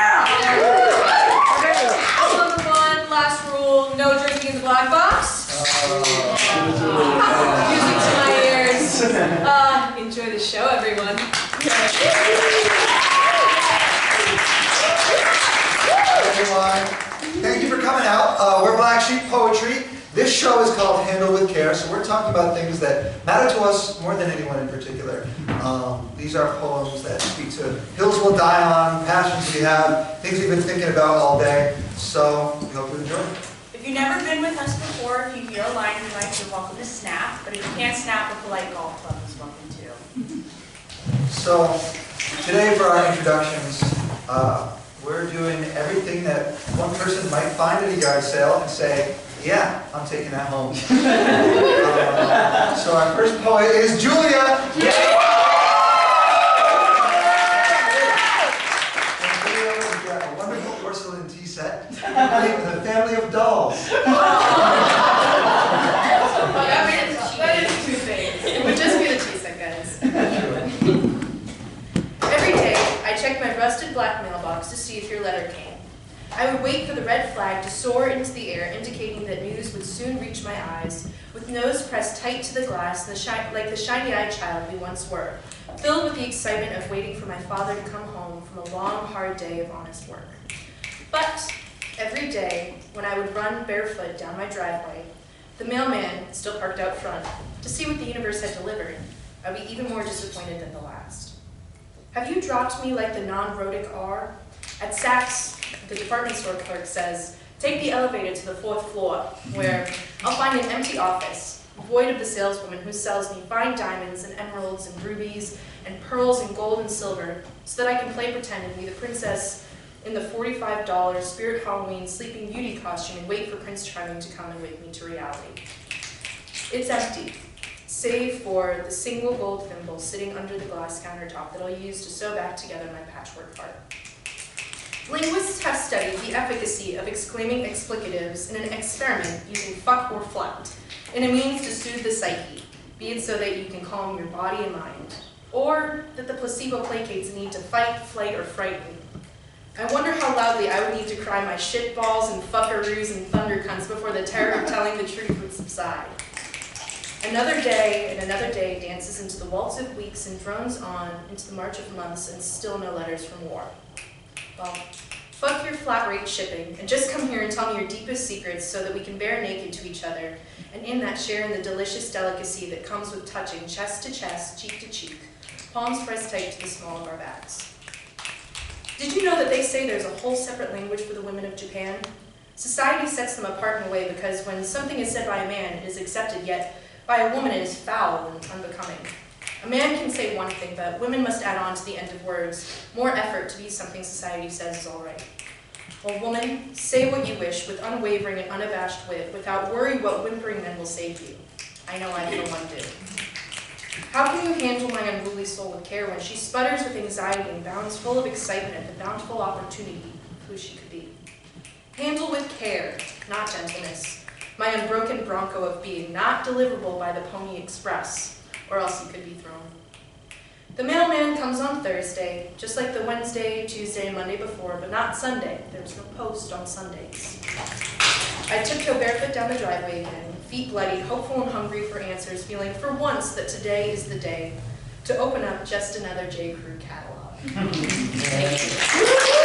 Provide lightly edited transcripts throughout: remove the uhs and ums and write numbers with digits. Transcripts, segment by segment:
Yeah! Number one, last rule, no drinking in the black box. Music to my ears. Enjoy the show, everyone. Everyone, thank you for coming out. We're Black Sheep Poetry. This show is called Handle with Care, so we're talking about things that matter to us more than anyone in particular. These are poems that speak to hills we'll die on, passions we have, things we've been thinking about all day. So we hope you enjoy. If you've never been with us before, if you hear a line you like, you're welcome to snap. But if you can't snap, a polite golf club is welcome too. So today for our introductions, we're doing everything that one person might find at a yard sale and say, yeah, I'm taking that home. So our first poet is Julia. Yay! And Julia has got a wonderful porcelain tea set with a family of dolls. That is two things. It would just be the tea set, guys. Every day, I check my rusted black mailbox to see if your letter came. I would wait for the red flag to soar into the air, indicating that news would soon reach my eyes, with nose pressed tight to the glass like the shiny-eyed child we once were, filled with the excitement of waiting for my father to come home from a long, hard day of honest work. But every day, when I would run barefoot down my driveway, the mailman, still parked out front, to see what the universe had delivered, I'd be even more disappointed than the last. Have you dropped me like the non-rhotic R? At Saks, the department store clerk says, take the elevator to the 4th floor, where I'll find an empty office, void of the saleswoman who sells me fine diamonds and emeralds and rubies and pearls and gold and silver, so that I can play pretend and be the princess in the $45 Spirit Halloween Sleeping Beauty costume and wait for Prince Charming to come and wake me to reality. It's empty, save for the single gold thimble sitting under the glass countertop that I'll use to sew back together my patchwork heart. Linguists have studied the efficacy of exclaiming explicatives in an experiment using fuck or flat, in a means to soothe the psyche, be it so that you can calm your body and mind, or that the placebo placates a need to fight, flight, or frighten. I wonder how loudly I would need to cry my shitballs and fuckaroos and thundercunts before the terror of telling the truth would subside. Another day and another day dances into the waltz of weeks and drones on into the march of months, and still no letters from war. Well, fuck your flat rate shipping, and just come here and tell me your deepest secrets so that we can bear naked to each other, and in that share in the delicious delicacy that comes with touching chest to chest, cheek to cheek, palms pressed tight to the small of our backs. Did you know that they say there's a whole separate language for the women of Japan? Society sets them apart in a way because when something is said by a man, it is accepted, yet by a woman it is foul and unbecoming. A man can say one thing, but women must add on to the end of words more effort to be something society says is all right. Well, woman, say what you wish with unwavering and unabashed wit, without worry what whimpering men will say to you. I know I for one do. How can you handle my unruly soul with care when she sputters with anxiety and bounds full of excitement at the bountiful opportunity of who she could be? Handle with care, not gentleness, my unbroken bronco of being, not deliverable by the Pony Express, or else he could be thrown. The mailman comes on Thursday, just like the Wednesday, Tuesday, and Monday before, but not Sunday. There was no post on Sundays. I tiptoe barefoot down the driveway again, feet bloody, hopeful and hungry for answers, feeling for once that today is the day to open up just another J. Crew catalog. Thank you.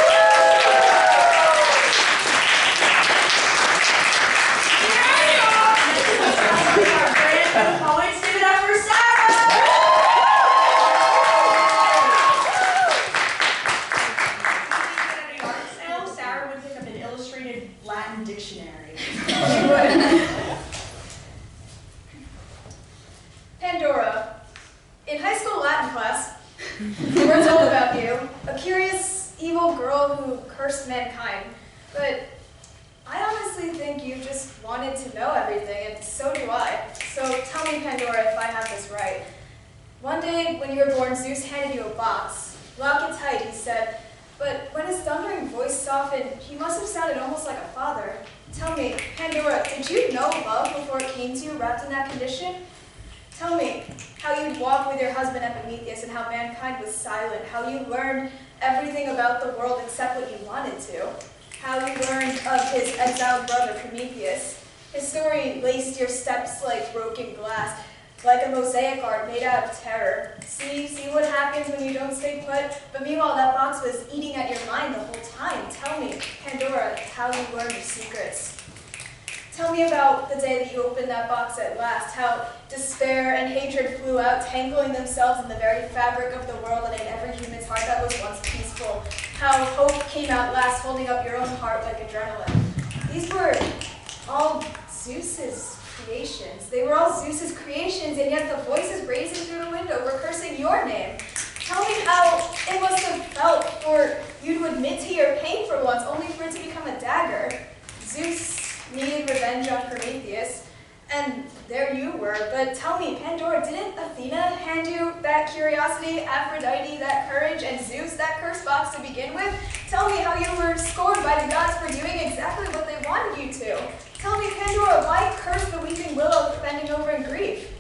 Pandora. In high school Latin class, we were told about you, a curious, evil girl who cursed mankind. But I honestly think you just wanted to know everything, and so do I. So tell me, Pandora, if I have this right. One day, when you were born, Zeus handed you a box. Lock it tight, he said. But when his thundering voice softened, he must have sounded almost like a father. Tell me, Pandora, did you know love before it came to you wrapped in that condition? Tell me how you'd walk with your husband Epimetheus and how mankind was silent, how you learned everything about the world except what you wanted to. How you learned of his exiled brother Prometheus. His story laced your steps like broken glass, like a mosaic art made out of terror. See what happens when you don't stay put? But meanwhile, that box was eating at your mind the whole time. Tell me, Pandora, how you learned your secrets. Tell me about the day that you opened that box at last, how despair and hatred flew out, tangling themselves in the very fabric of the world and in every human's heart that was once peaceful. How hope came out last, holding up your own heart like adrenaline. These were all Zeus's creations. They were all Zeus's creations, and yet the voices raising through the window were cursing your name. Tell me how it must have felt for you to admit to your pain for once, only for it to become a dagger. Zeus needed revenge on Prometheus, and there you were. But tell me, Pandora, didn't Athena hand you that curiosity, Aphrodite that courage, and Zeus that curse box to begin with? Tell me how you were scorned by the gods for doing exactly what they wanted you to. Tell me, Pandora, why curse the weeping willow for bending over in grief?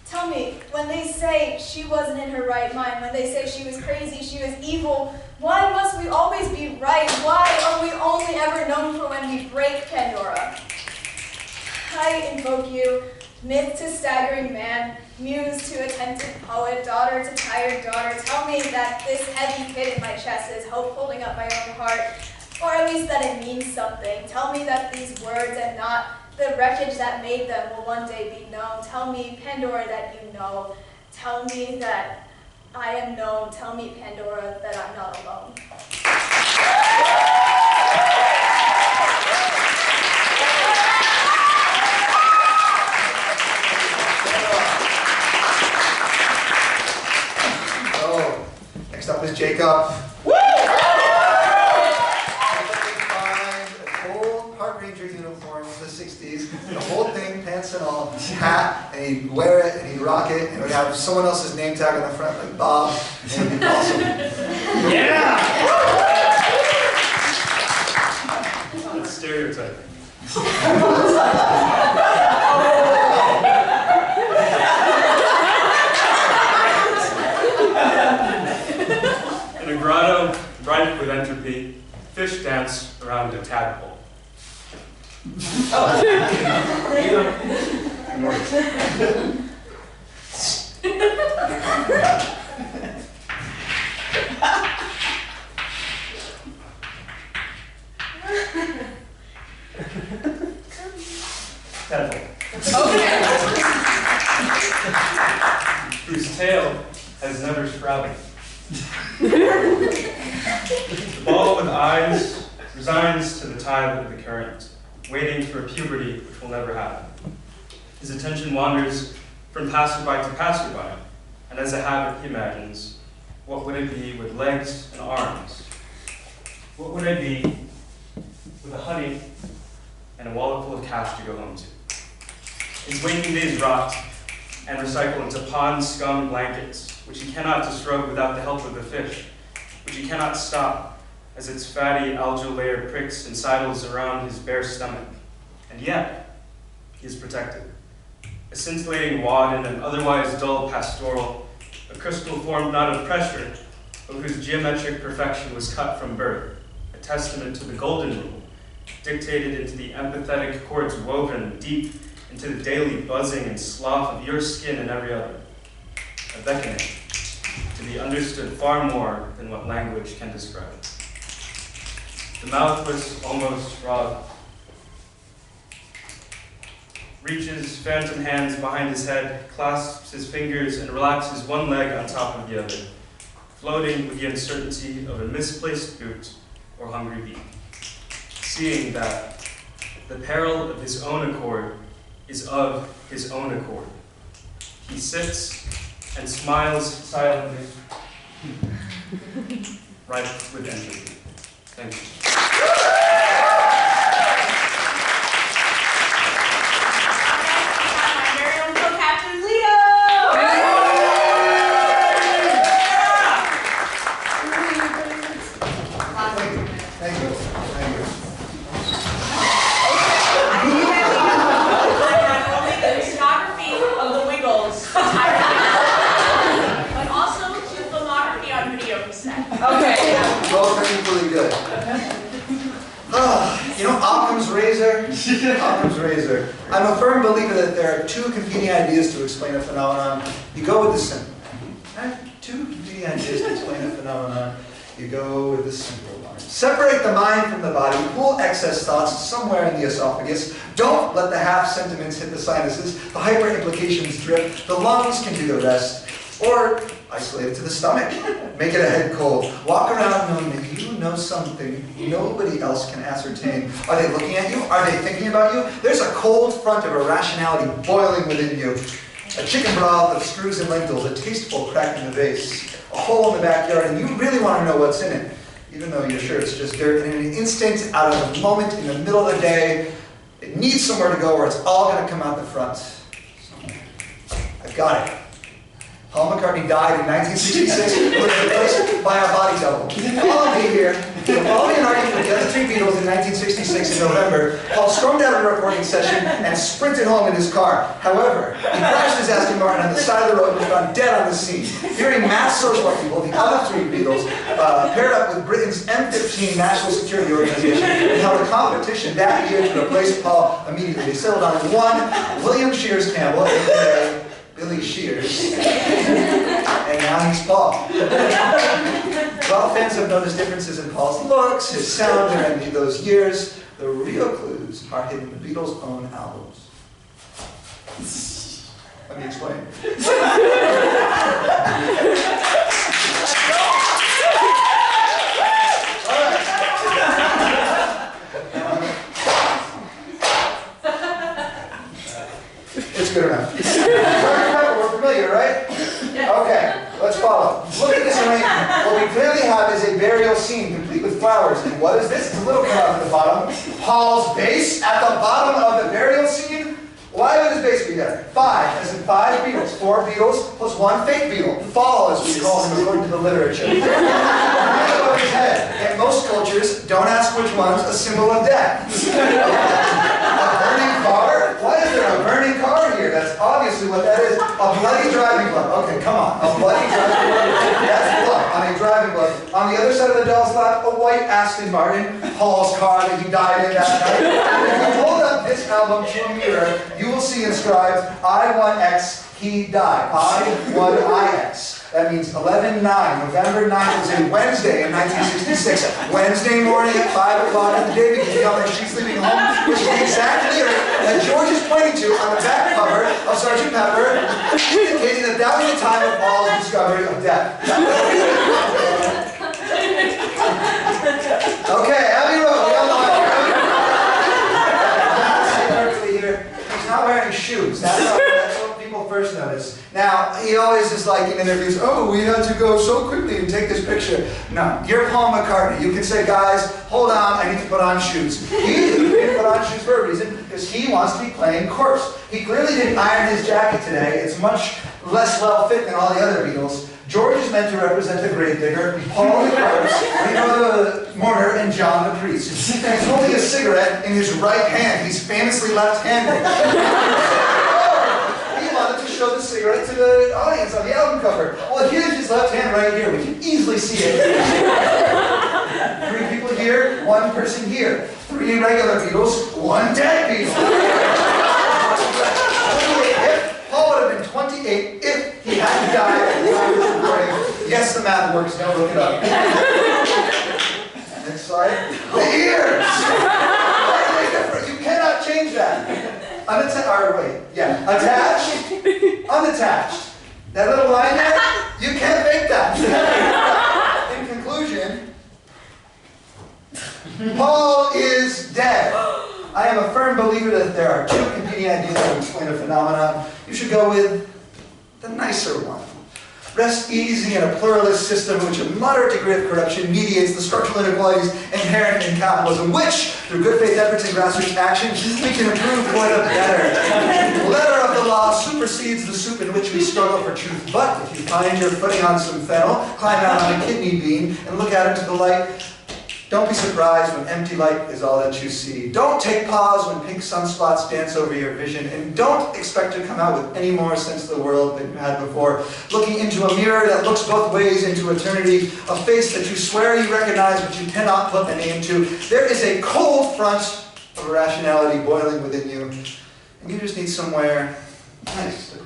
Tell me, when they say she wasn't in her right mind, when they say she was crazy, she was evil, why must we always be right? Why are we only ever known for when we break, Pandora? I invoke you, myth to staggering man, muse to attentive poet, daughter to tired daughter. Tell me that this heavy pit in my chest is hope holding up my own heart, or at least that it means something. Tell me that these words and not the wreckage that made them will one day be known. Tell me, Pandora, that you know. Tell me that I am known. Tell me, Pandora, that I'm not alone. Oh, next up is Jacob. Uniform from the 60s, the whole thing, pants and all, hat, and he'd wear it, and he'd rock it, and it would have someone else's name tag on the front, like Bob, and it'd be awesome. Yeah! That's stereotyping. In a grotto ripe with entropy, fish dance around a tadpole. Whose tail has never sprouted. The ball with eyes resigns to the tide of the current, waiting for a puberty which will never happen. His attention wanders from passerby to passerby, and as a habit he imagines, what would it be with legs and arms? What would I be with a honey and a wallet full of cash to go home to? His waking days rot and recycle into pond scum blankets, which he cannot disrobe without the help of the fish, which he cannot stop as its fatty algal layer pricks and sidles around his bare stomach. And yet, he is protected. A scintillating wad in an otherwise dull pastoral, a crystal formed not of pressure, but whose geometric perfection was cut from birth, a testament to the golden rule, dictated into the empathetic chords woven deep into the daily buzzing and slough of your skin and every other, a beckoning to be understood far more than what language can describe. The mouthless, almost frog reaches phantom hands behind his head, clasps his fingers, and relaxes one leg on top of the other, floating with the uncertainty of a misplaced boot or hungry beak, seeing that the peril of his own accord is of his own accord. He sits and smiles silently, ripe with entropy. Thank you. Okay. good. You know Occam's razor? Occam's razor. I'm a firm believer that there are two competing ideas to explain a phenomenon. You go with the simple. Right? Two competing ideas to explain a phenomenon. You go with the simple one. Separate the mind from the body. Pull excess thoughts somewhere in the esophagus. Don't let the half sentiments hit the sinuses. The hyper implications drip. The lungs can do the rest. Or isolate it to the stomach. Make it a head cold. Walk around knowing that you know something nobody else can ascertain. Are they looking at you? Are they thinking about you? There's a cold front of irrationality boiling within you. A chicken broth of screws and lentils, a tasteful crack in the vase, a hole in the backyard, and you really want to know what's in it, even though you're sure it's just dirt. And in an instant, out of a moment, in the middle of the day, it needs somewhere to go, or it's all going to come out the front. I've got it. Paul McCartney died in 1966, was replaced by a body double. Follow me here. Following an argument with the other three Beatles in 1966 in November, Paul stormed out of a recording session and sprinted home in his car. However, he crashed his Aston Martin on the side of the road and was found dead on the scene. Fearing mass social upheaval, the other three Beatles paired up with Britain's M15 National Security Organization and held a competition that year to replace Paul immediately. They settled on one William Shears Campbell, aka Billy Shears, and now he's Paul. While fans have noticed differences in Paul's looks, his sound during those years, the real clues are hidden in the Beatles' own albums. Let me explain. It's good enough. We're familiar, right? Okay, let's follow. Look at this arrangement. What we clearly have is a burial scene, complete with flowers. And what is this? It's a little cutout at the bottom. Paul's bass at the bottom of the burial scene. Why would his bass be there? 5, as in 5 Beatles. 4 Beatles plus 1 fake Beatle. Fall, as we call him according to the literature. Above his head. In most cultures, don't ask which one's a symbol of death. A burning car? Why is there a burning car here? That's obviously what that is. A bloody driving glove. Okay, come on. A bloody driving glove. That's blood on a driving glove. On the other side of the doll's lap, a white Aston Martin, Paul's car that he died in that night. If you hold up this album to a mirror, you will see inscribed, I won X, he died. I won IX. That means 11/9. November 9th was a Wednesday in 1966. Wednesday morning at 5 o'clock in the day, because you know that she's leaving home, which is the exact lyric that George is pointing to on the back cover of Sgt. Pepper, indicating that that was the time of Paul's discovery of death. Okay, Abbey Road, we all know here. He's not wearing shoes. That's what people first notice. Now, he always is like in interviews, oh, we had to go so quickly and take this picture. No, you're Paul McCartney. You can say, guys, hold on, I need to put on shoes. He didn't put on shoes for a reason, because he wants to be playing chorus. He clearly didn't iron his jacket today. It's much less well fit than all the other Beatles. George is meant to represent the gravedigger, Paul the chorus, Ringo the mourner, and John the priest. He's holding a cigarette in his right hand. He's famously left-handed. To show the cigarette to the audience on the album cover. Well, here's his left hand right here. We can easily see it. 3 people here, 1 person here. 3 regular Beatles, 1 dead Beatle. Paul would have been 28 if he hadn't died at the time of this recording. Yes, the math works. Don't look it up. Next slide. The ears. You cannot change that. Attached, unattached. That little line there, you can't make that. In conclusion, Paul is dead. I am a firm believer that there are 2 competing ideas to explain a phenomenon. You should go with the nicer one. Rest easy in a pluralist system in which a moderate degree of corruption mediates the structural inequalities inherent in capitalism, which, through good faith efforts and grassroots action, we can improve for the better. The letter of the law supersedes the soup in which we struggle for truth. But if you find you're putting on some fennel, climb out on a kidney bean, and look out into the light, Don't be surprised when empty light is all that you see. Don't take pause when pink sunspots dance over your vision. And don't expect to come out with any more sense of the world than you had before. Looking into a mirror that looks both ways into eternity, a face that you swear you recognize but you cannot put a name to. There is a cold front of irrationality boiling within you. And you just need somewhere nice to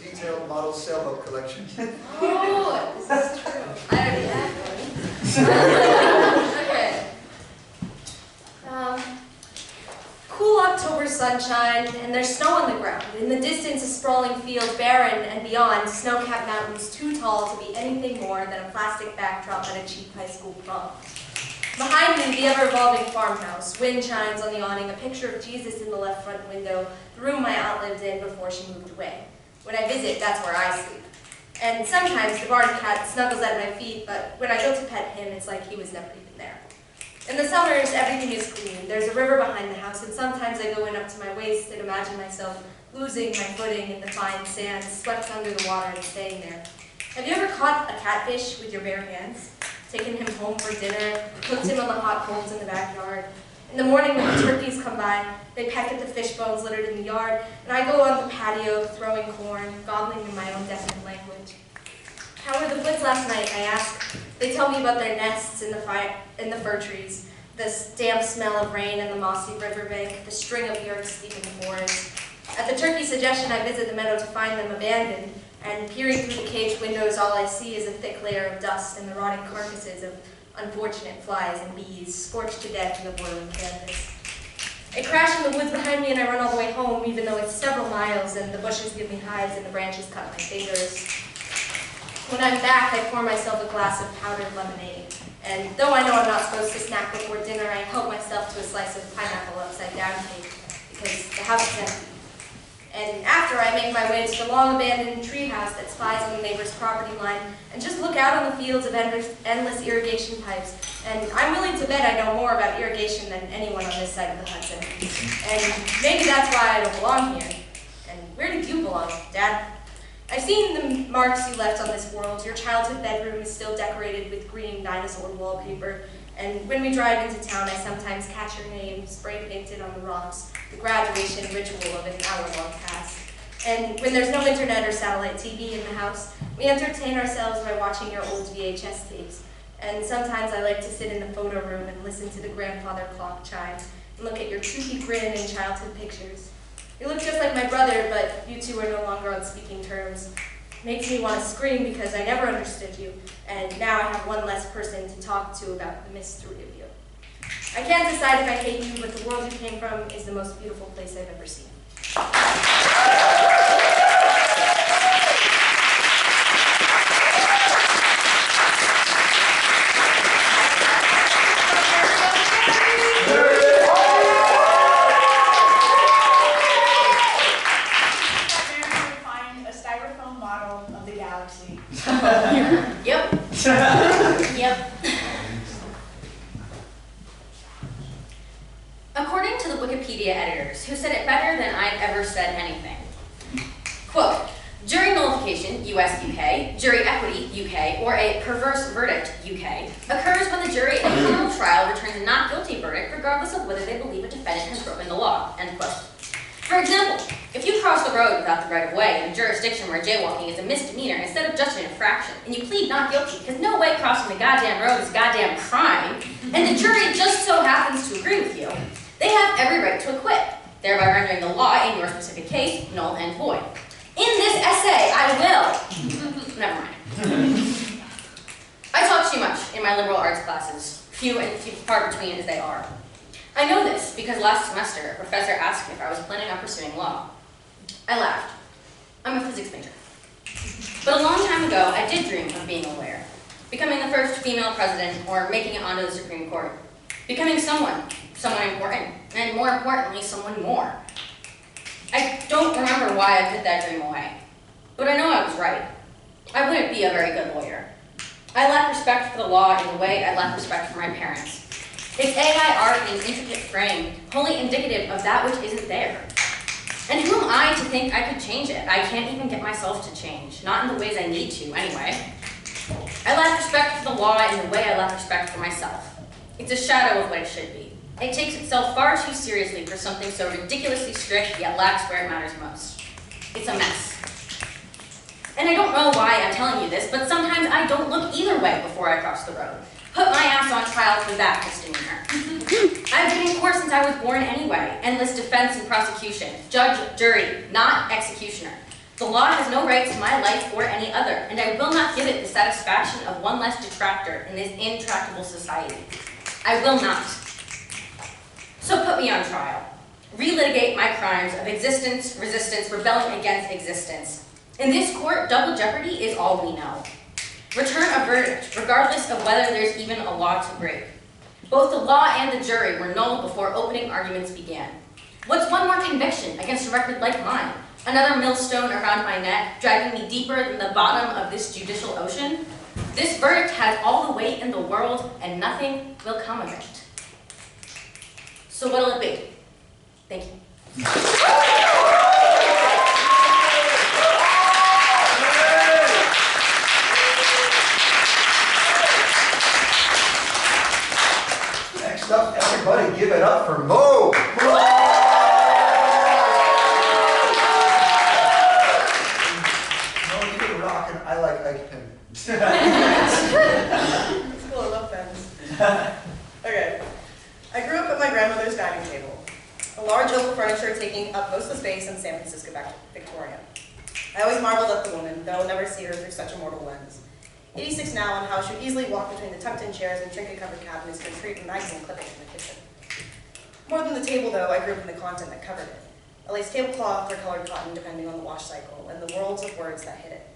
detailed model sailboat collection. Oh, this is true. I already have one. Okay. Cool October sunshine, and there's snow on the ground. In the distance, a sprawling field, barren and beyond, snow-capped mountains too tall to be anything more than a plastic backdrop at a cheap high school prom. Behind me, the ever-evolving farmhouse. Wind chimes on the awning, a picture of Jesus in the left front window, the room my aunt lived in before she moved away. When I visit, that's where I sleep. And sometimes the barn cat snuggles at my feet, but when I go to pet him, it's like he was never even there. In the summers, everything is clean. There's a river behind the house, and sometimes I go in up to my waist and imagine myself losing my footing in the fine sand, swept under the water and staying there. Have you ever caught a catfish with your bare hands? Taken him home for dinner, cooked him on the hot coals in the backyard. In the morning when the turkeys come by, they peck at the fish bones littered in the yard, and I go on the patio throwing corn, gobbling in my own definite language. How were the woods last night, I ask. They tell me about their nests in the fir trees, the damp smell of rain and the mossy riverbank, the string of yurts deep in the forest. At the turkey's suggestion, I visit the meadow to find them abandoned, and peering through the cage windows, all I see is a thick layer of dust and the rotting carcasses of unfortunate flies and bees, scorched to death in the boiling canvas. I crash in the woods behind me and I run all the way home, even though it's several miles and the bushes give me hives and the branches cut my fingers. When I'm back, I pour myself a glass of powdered lemonade. And though I know I'm not supposed to snack before dinner, I help myself to a slice of pineapple upside-down cake, because the house is empty. And after, I make my way to the long-abandoned treehouse that spies on the neighbor's property line and just look out on the fields of endless irrigation pipes. And I'm willing to bet I know more about irrigation than anyone on this side of the Hudson. And maybe that's why I don't belong here. And where do you belong, Dad? I've seen the marks you left on this world. Your childhood bedroom is still decorated with green dinosaur wallpaper. And when we drive into town, I sometimes catch your name spray-painted on the rocks, the graduation ritual of an hour-long past. And when there's no internet or satellite TV in the house, we entertain ourselves by watching your old VHS tapes. And sometimes I like to sit in the photo room and listen to the grandfather clock chime and look at your toothy grin in childhood pictures. You look just like my brother, but you two are no longer on speaking terms. Makes me want to scream because I never understood you, and now I have one less person to talk to about the mystery of you. I can't decide if I hate you, but the world you came from is the most beautiful place I've ever seen. Yep. Yep. According to the Wikipedia editors, who said it better than I'd ever said anything. Quote, jury nullification, US-UK, jury equity, UK, or a perverse verdict, UK, occurs when the jury in a criminal trial returns a not guilty verdict regardless of whether they believe a defendant has broken the law, end quote. For example, if you cross the road without the right of way in a jurisdiction where jaywalking is a misdemeanor instead of just an infraction, and you plead not guilty because no way crossing the goddamn road is a goddamn crime, and the jury just so happens to agree with you, they have every right to acquit, thereby rendering the law in your specific case null and void. In this essay, I will. Never mind. I talk too much in my liberal arts classes, few and far between as they are. I know this because last semester, a professor asked me if I was planning on pursuing law. I laughed. I'm a physics major. But a long time ago, I did dream of being a lawyer, becoming the first female president, or making it onto the Supreme Court, becoming someone important, and more importantly, someone more. I don't remember why I put that dream away, but I know I was right. I wouldn't be a very good lawyer. I lack respect for the law in the way I lack respect for my parents. It's AI art in an intricate frame, wholly indicative of that which isn't there. And who am I to think I could change it? I can't even get myself to change, not in the ways I need to, anyway. I lack respect for the law in the way I lack respect for myself. It's a shadow of what it should be. It takes itself far too seriously for something so ridiculously strict, yet lacks where it matters most. It's a mess. And I don't know why I'm telling you this, but sometimes I don't look either way before I cross the road. Put my ass on trial for that misdemeanor. I've been in court since I was born anyway. Endless defense and prosecution. Judge, jury, not executioner. The law has no rights to my life or any other, and I will not give it the satisfaction of one less detractor in this intractable society. I will not. So put me on trial. Relitigate my crimes of existence, resistance, rebelling against existence. In this court, double jeopardy is all we know. Return a verdict, regardless of whether there's even a law to break. Both the law and the jury were null before opening arguments began. What's one more conviction against a record like mine? Another millstone around my neck, dragging me deeper than the bottom of this judicial ocean? This verdict has all the weight in the world, and nothing will come of it. So what'll it be? Thank you. Next up, everybody give it up for Mo! Mo, you can rock, and I like Ike Pin. It's cool, I love pens. Okay. I grew up at my grandmother's dining table. A large oak furniture taking up most of the space in San Francisco Victoria. I always marveled at the woman, though I'll never see her through such a mortal lens. 86 now, and how she would easily walk between the tucked-in chairs and trinket-covered cabinets to retrieve a magazine clipping from the kitchen. More than the table, though, I grew up in the content that covered it. A lace tablecloth or colored cotton, depending on the wash cycle, and the worlds of words that hit it.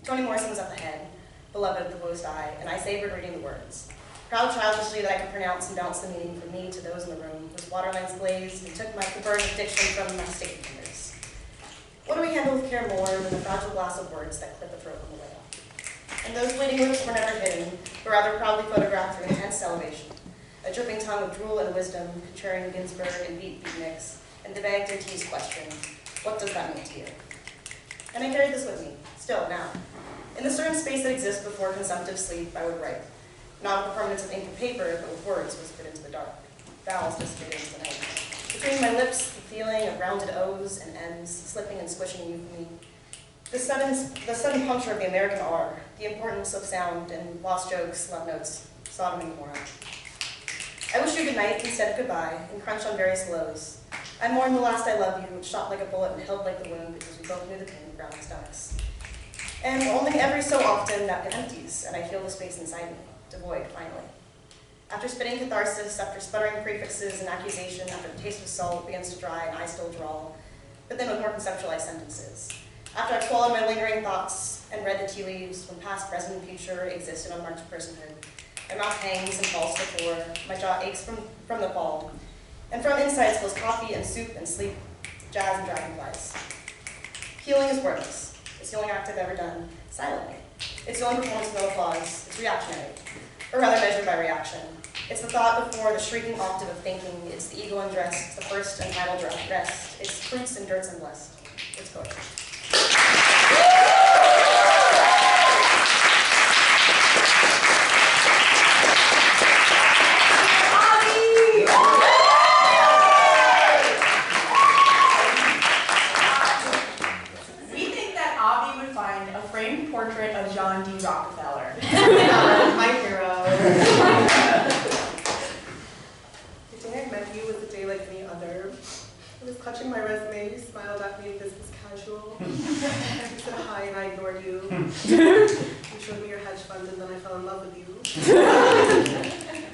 Toni Morrison was at the head, beloved of the closed eye, and I savored reading the words. Proud childishly that I could pronounce and bounce the meaning from me to those in the room, with waterlines glazed, and took the burden of diction from my sticky fingers. What do we handle with care more than the fragile glass of words that clip a throat on the way up? And those bleeding lips were never hidden, but rather proudly photographed through intense salivation. A dripping tongue of drool and wisdom, contrarian Ginsberg and beat mix, and the vague tease question, what does that mean to you? And I carried this with me, still, now. In the certain space that exists before consumptive sleep, I would write. Not with the permanence of ink and paper, but with words whispered into the dark. Vowels dissipated into the night. Between my lips, the feeling of rounded O's and N's, slipping and squishing euphony. The sudden puncture of the American R, the importance of sound and lost jokes, love notes, Sodom and Gomorrah. I wished you good night and said goodbye, and crunched on various lows. I mourned the last I love you, which shot like a bullet and held like the wound because we both knew the pain of brown stomachs. And only every so often that empties, and I feel the space inside me, devoid, finally. After spitting catharsis, after sputtering prefixes and accusation, after the taste of salt begins to dry and I still drawl, but then with more conceptualized sentences. After I swallowed my lingering thoughts and read the tea leaves when past, present, and future exist in unmarked personhood, my mouth hangs and falls to the floor, my jaw aches from the fall, and from inside spills coffee and soup and sleep, jazz and dragonflies. Healing is wordless. It's the only act I've ever done silently. It's the only performance with no applause. It's reactionary, or rather measured by reaction. It's the thought before the shrieking octave of thinking. It's the ego undressed. It's the first and final rest. It's fruits and dirts and blessed. It's poetry. Portrait of John D. Rockefeller. My hero. The day I met you was a day like any other. I was clutching my resume, you smiled at me in business casual. You said hi and I ignored you. You showed me your hedge fund and then I fell in love with you.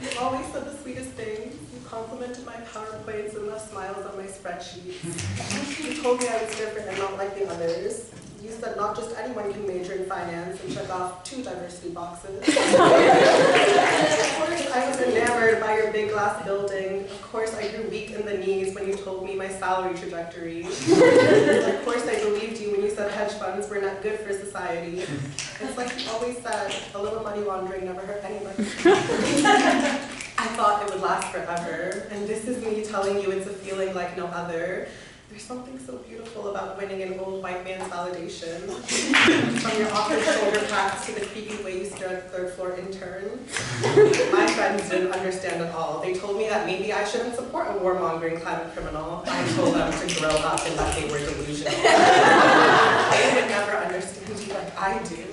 You always said the sweetest things. You complimented my PowerPoints and left smiles on my spreadsheets. You told me I was different and not like the others. You said not just anyone can major in finance and check off 2 diversity boxes. Of course, I was enamored by your big glass building. Of course, I grew weak in the knees when you told me my salary trajectory. Of course, I believed you when you said hedge funds were not good for society. It's like you always said, a little money laundering never hurt anybody. I thought it would last forever, and this is me telling you it's a feeling like no other. There's something so beautiful about winning an old white man's validation. From your awkward shoulder pats to the creepy way you stare at the 3rd floor intern. My friends didn't understand at all. They told me that maybe I shouldn't support a warmongering climate criminal. I told them to grow up and that they were delusional. They would never understand you like I do.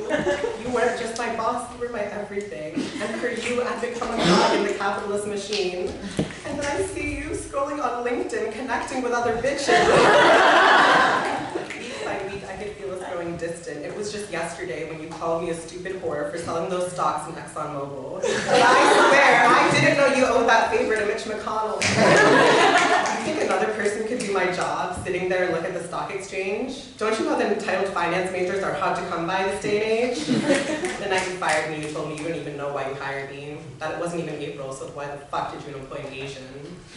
You weren't just my boss, you were my everything. And for you, I've become a god in the capitalist machine. And then I see you scrolling on LinkedIn, connecting with other bitches. Week by week, I could feel us growing distant. It was just yesterday when you called me a stupid whore for selling those stocks in ExxonMobil. And I swear, I didn't know you owed that favor to Mitch McConnell. You think another person could do my job, sitting there and look at the stock exchange? Don't you know that entitled finance majors are hard to come by this day and age? The night you fired me, you told me you didn't even know why you hired me. That it wasn't even April, so why the fuck did you employ an Asian?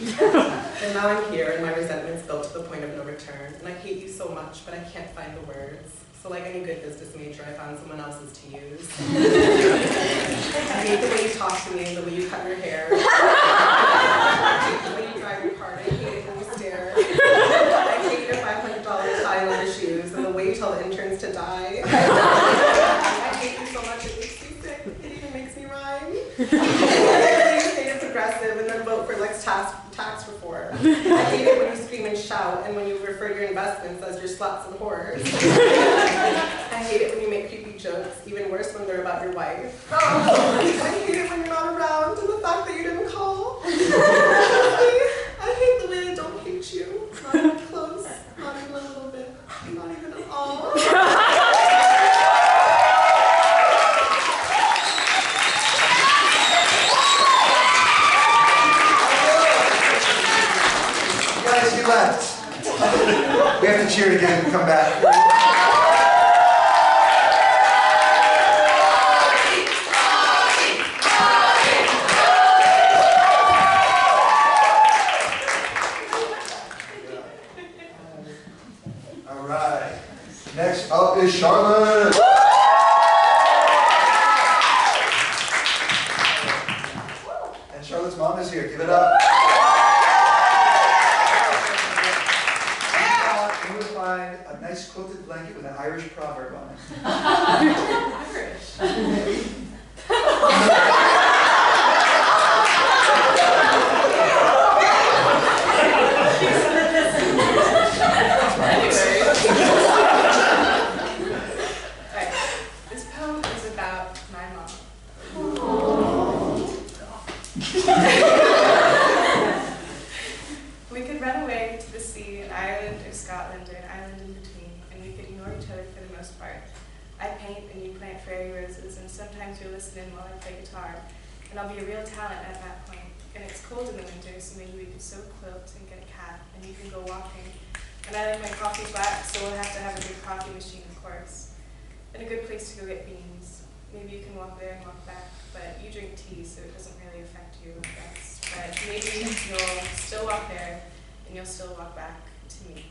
And now I'm here, and my resentment's built to the point of no return. And I hate you so much, but I can't find the words. So like any good business major, I found someone else's to use. I hate the way you talk to me, the way you cut your hair. I hate the way you drive your car. I hate it when you stare. I hate your $500 tie leather shoes, and the way you tell the interns to die. I hate you so much, it makes me sick. It even makes me rhyme. I hate it's progressive and then vote for like tax reform. I hate it when you scream and shout and when you refer to your investments as your sluts and whores. I hate it when you make creepy jokes, even worse when they're about your wife. I hate it when you're not around and the fact that you didn't call. I hate the way I don't hate you. Not even close, not even a little bit, not even at all. He left. We have to cheer again and come back. All right. Next up is Charlotte. And Charlotte's mom is here. Give it up. A nice quilted blanket with an Irish proverb on it. Irish. Alright, this poem is about my mom. We could run away to the sea in Ireland or Scotland or an island in between, and we could ignore each other for the most part. I paint and you plant fairy roses, and sometimes you'll listen in while I play guitar, and I'll be a real talent at that point. And it's cold in the winter, so maybe we could sew quilts and get a cat, and you can go walking. And I like my coffee black, so we'll have to have a good coffee machine, of course. And a good place to go get beans. Maybe you can walk there and walk back, but you drink tea, so it doesn't really affect you, I guess. But maybe you'll still walk there, and you'll still walk back to me.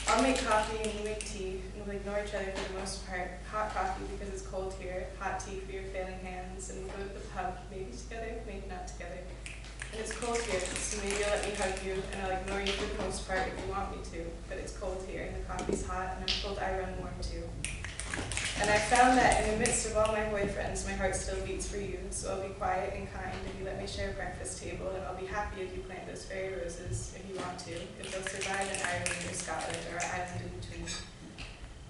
I'll make coffee and you make tea, and we'll ignore each other for the most part. Hot coffee because it's cold here, hot tea for your failing hands, and we'll go to the pub, maybe together, maybe not together. And it's cold here, so maybe you'll let me hug you, and I'll ignore you for the most part if you want me to, but it's cold here, and the coffee's hot, and I'm told I run warm too. And I found that in the midst of all my boyfriends, my heart still beats for you, so I'll be quiet and kind if you let me share a breakfast table, and I'll be happy if you plant those fairy roses, if you want to, if they'll survive in Ireland or Scotland or an island in between.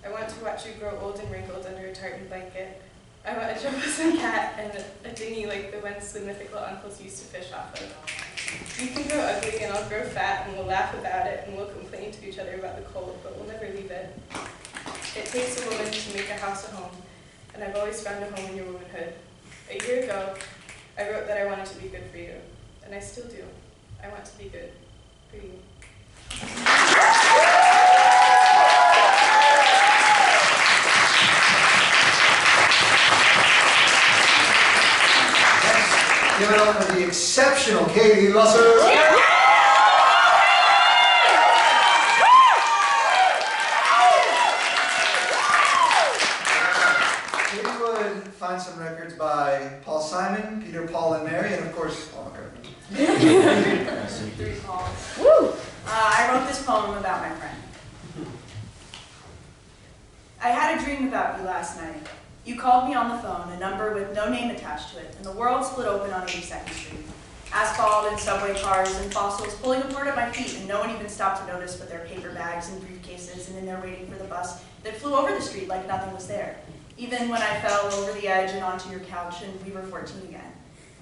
I want to watch you grow old and wrinkled under a tartan blanket. I want a troublesome cat and a dinghy like the ones the mythical uncles used to fish off of. You can grow ugly and I'll grow fat and we'll laugh about it and we'll complain to each other about the cold, but we'll never leave it. It takes a woman to make a house a home, and I've always found a home in your womanhood. A year ago, I wrote that I wanted to be good for you, and I still do. I want to be good for you. Give it up for the exceptional Katie Lusser. Katie would find some records by Paul Simon, Peter, Paul, and Mary, and of course, Paul McCartney. 3 Pauls. Woo! I wrote this poem about my friend. I had a dream about you last night. You called me on the phone, a number with no name attached to it, and the world split open on 82nd Street. Asphalt and subway cars and fossils pulling apart at my feet, and no one even stopped to notice with their paper bags and briefcases and in there waiting for the bus that flew over the street like nothing was there. Even when I fell over the edge and onto your couch and we were 14 again.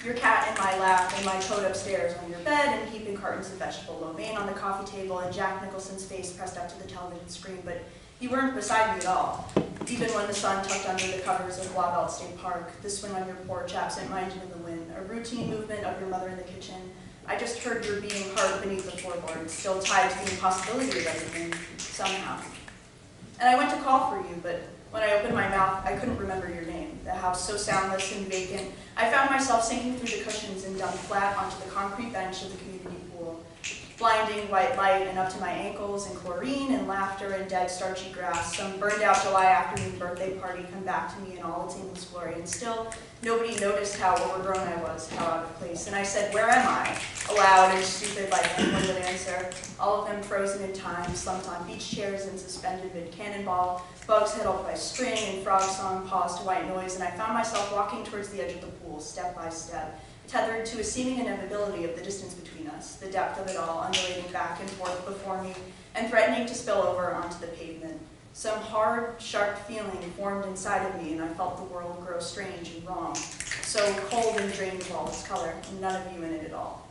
Your cat in my lap and my coat upstairs on your bed and heaping cartons of vegetable lo mein on the coffee table and Jack Nicholson's face pressed up to the television screen, but you weren't beside me at all. Even when the sun tucked under the covers of Blauvelt State Park, the swing on your porch absent minded in the wind, a routine movement of your mother in the kitchen, I just heard your beating heart beneath the floorboards, still tied to the impossibility of everything, somehow. And I went to call for you, but when I opened my mouth, I couldn't remember your name. The house so soundless and vacant, I found myself sinking through the cushions and dumped flat onto the concrete bench of the community pool. Blinding white light and up to my ankles and chlorine and laughter and dead starchy grass, some burned out July afternoon birthday party come back to me in all its English glory, and still nobody noticed how overgrown I was, how out of place. And I said, where am I? Aloud and stupid like anyone would answer, all of them frozen in time, slumped on beach chairs and suspended mid-cannonball, bugs held by string and frog song paused to white noise, and I found myself walking towards the edge of the pool, step by step, tethered to a seeming inevitability of the distance between us, the depth of it all undulating back and forth before me, and threatening to spill over onto the pavement. Some hard, sharp feeling formed inside of me, and I felt the world grow strange and wrong, so cold and drained of all its color, and none of you in it at all.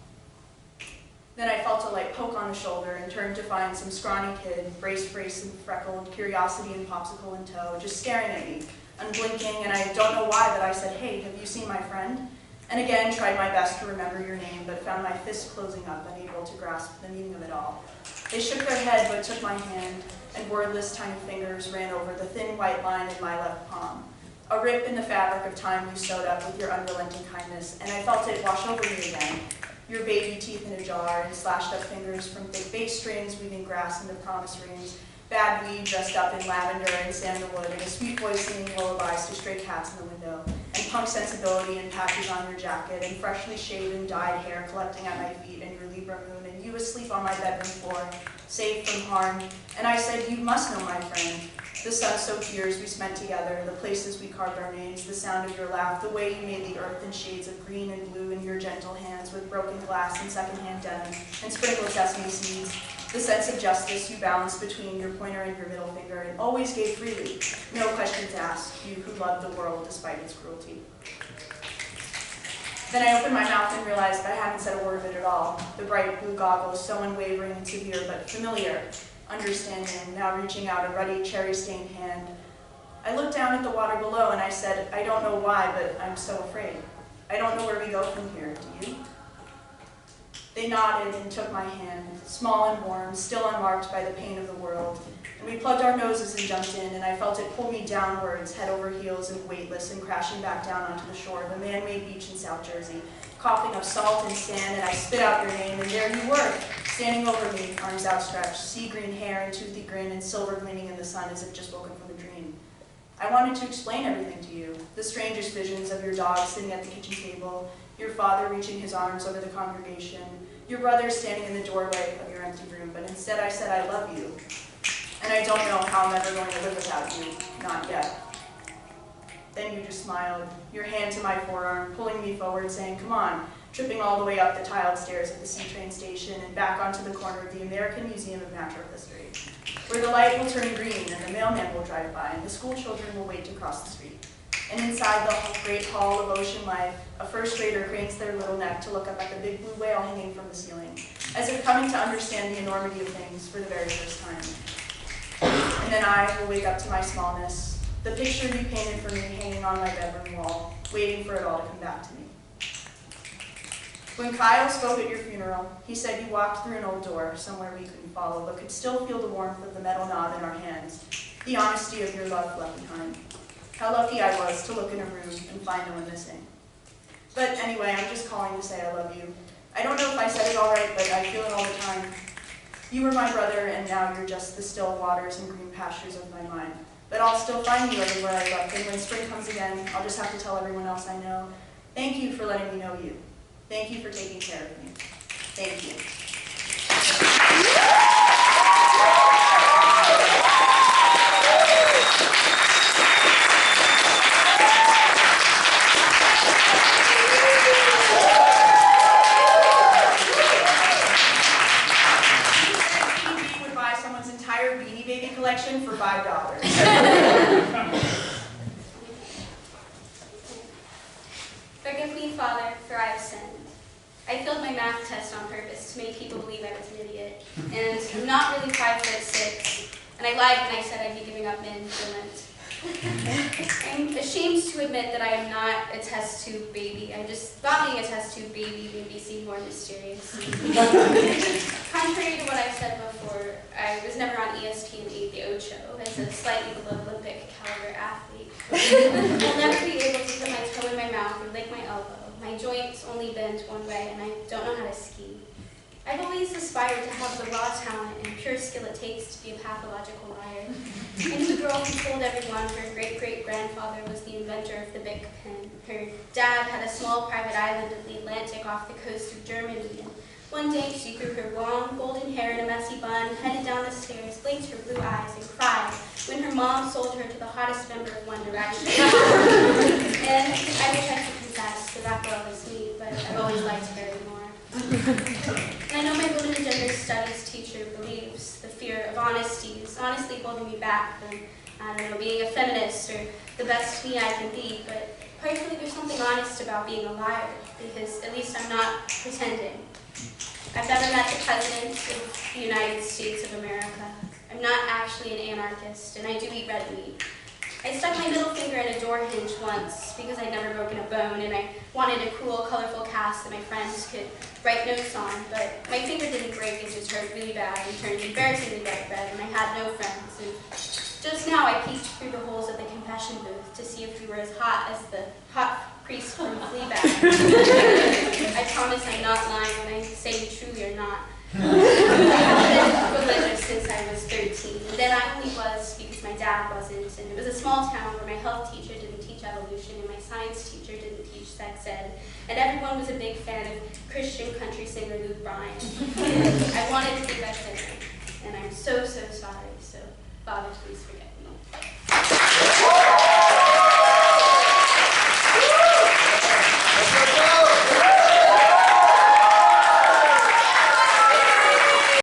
Then I felt a light poke on the shoulder and turned to find some scrawny kid, brace and freckled, curiosity and popsicle in tow, just staring at me, unblinking, and I don't know why, but I said, hey, have you seen my friend? And again, tried my best to remember your name, but found my fist closing up, unable to grasp the meaning of it all. They shook their head, but took my hand, and wordless tiny fingers ran over the thin white line in my left palm. A rip in the fabric of time you sewed up with your unrelenting kindness, and I felt it wash over me again. Your baby teeth in a jar, and slashed up fingers from thick bass strings, weaving grass into promise rings, bad weed dressed up in lavender and sandalwood, and a sweet voice singing lullabies to stray cats in the window, and punk sensibility and patches on your jacket, and freshly shaven, dyed hair collecting at my feet, and your Libra moon, and you asleep on my bedroom floor, safe from harm. And I said, you must know my friend. The sun-soaked years we spent together, the places we carved our names, the sound of your laugh, the way you made the earth in shades of green and blue in your gentle hands with broken glass and secondhand denim, and sprinkled sesame seeds. The sense of justice you balanced between your pointer and your middle finger, and always gave freely, no questions asked, you who loved the world despite its cruelty. Then I opened my mouth and realized I hadn't said a word of it at all. The bright blue goggles, so unwavering and severe, but familiar, understanding, now reaching out a ruddy, cherry-stained hand. I looked down at the water below and I said, I don't know why, but I'm so afraid. I don't know where we go from here, do you? They nodded and took my hand, small and warm, still unmarked by the pain of the world. And we plugged our noses and jumped in, and I felt it pull me downwards, head over heels and weightless, and crashing back down onto the shore of a man-made beach in South Jersey, coughing up salt and sand, and I spit out your name, and there you were, standing over me, arms outstretched, sea-green hair and toothy grin, and silver gleaming in the sun as if just woken from a dream. I wanted to explain everything to you, the strangest visions of your dog sitting at the kitchen table, your father reaching his arms over the congregation, your brother standing in the doorway of your empty room, but instead I said, I love you. And I don't know how I'm ever going to live without you, not yet. Then you just smiled, your hand to my forearm, pulling me forward, saying, come on, tripping all the way up the tiled stairs of the C-train station and back onto the corner of the American Museum of Natural History, where the light will turn green and the mailman will drive by and the school children will wait to cross the street. And inside the great hall of ocean life, a first grader cranes their little neck to look up at the big blue whale hanging from the ceiling, as if coming to understand the enormity of things for the very first time. And then I will wake up to my smallness, the picture you painted for me hanging on my bedroom wall, waiting for it all to come back to me. When Kyle spoke at your funeral, he said you walked through an old door, somewhere we couldn't follow, but could still feel the warmth of the metal knob in our hands, the honesty of your love left behind. How lucky I was to look in a room and find no one missing. But anyway, I'm just calling to say I love you. I don't know if I said it all right, but I feel it all the time. You were my brother, and now you're just the still waters and green pastures of my mind. But I'll still find you everywhere I look, and when spring comes again, I'll just have to tell everyone else I know. Thank you for letting me know you. Thank you for taking care of me. Thank you. Would buy someone's entire Beanie Baby collection for $5. Forgive me, Father, for I have sinned. I failed my math test on purpose to make people believe I was an idiot. And I'm not really 5'6", and I lied when I said I'd be giving up men for Lent. I'm ashamed to admit that I am not a test tube baby. I just thought being a test tube baby made me seem more mysterious. Contrary to what I've said before, I was never on EST and ate the Ocho as a slightly below Olympic caliber athlete. I'll never be able to put my toe in my mouth or lick my elbow. My joints only bend one way, and I don't know how to ski. I've always aspired to have the raw talent and pure skill it takes to be a pathological liar. I knew a girl who told everyone her great-great-grandfather was the inventor of the Bic pen. Her dad had a small private island of the Atlantic off the coast of Germany, and one day she threw her long, golden hair in a messy bun, headed down the stairs, blinked her blue eyes, and cried when her mom sold her to the hottest member of One Direction. And I wish I could confess that that girl was me, but I've always liked Harry more. And I know my women and gender studies teacher believes the fear of honesty is honestly holding me back from, I don't know, being a feminist or the best me I can be, but quite frankly, there's something honest about being a liar, because at least I'm not pretending. I've never met the President of the United States of America. I'm not actually an anarchist, and I do eat red meat. I stuck my middle finger in a door hinge once because I'd never broken a bone, and I wanted a cool, colorful cast that my friends could write notes on, but my finger didn't break, it just hurt really bad and turned embarrassingly bright red, and I had no friends. And just now I peeked through the holes of the confession booth to see if we were as hot as the hot priest from Fleabag. I promise I'm not lying when I say you truly are not. I've been religious since I was 13, and then I only was because my dad wasn't, and it was a small town where my health teacher didn't teach evolution and my science teacher didn't teach sex ed, and everyone was a big fan of Christian country singer Luke Bryan. And I wanted to be that singer, and I'm so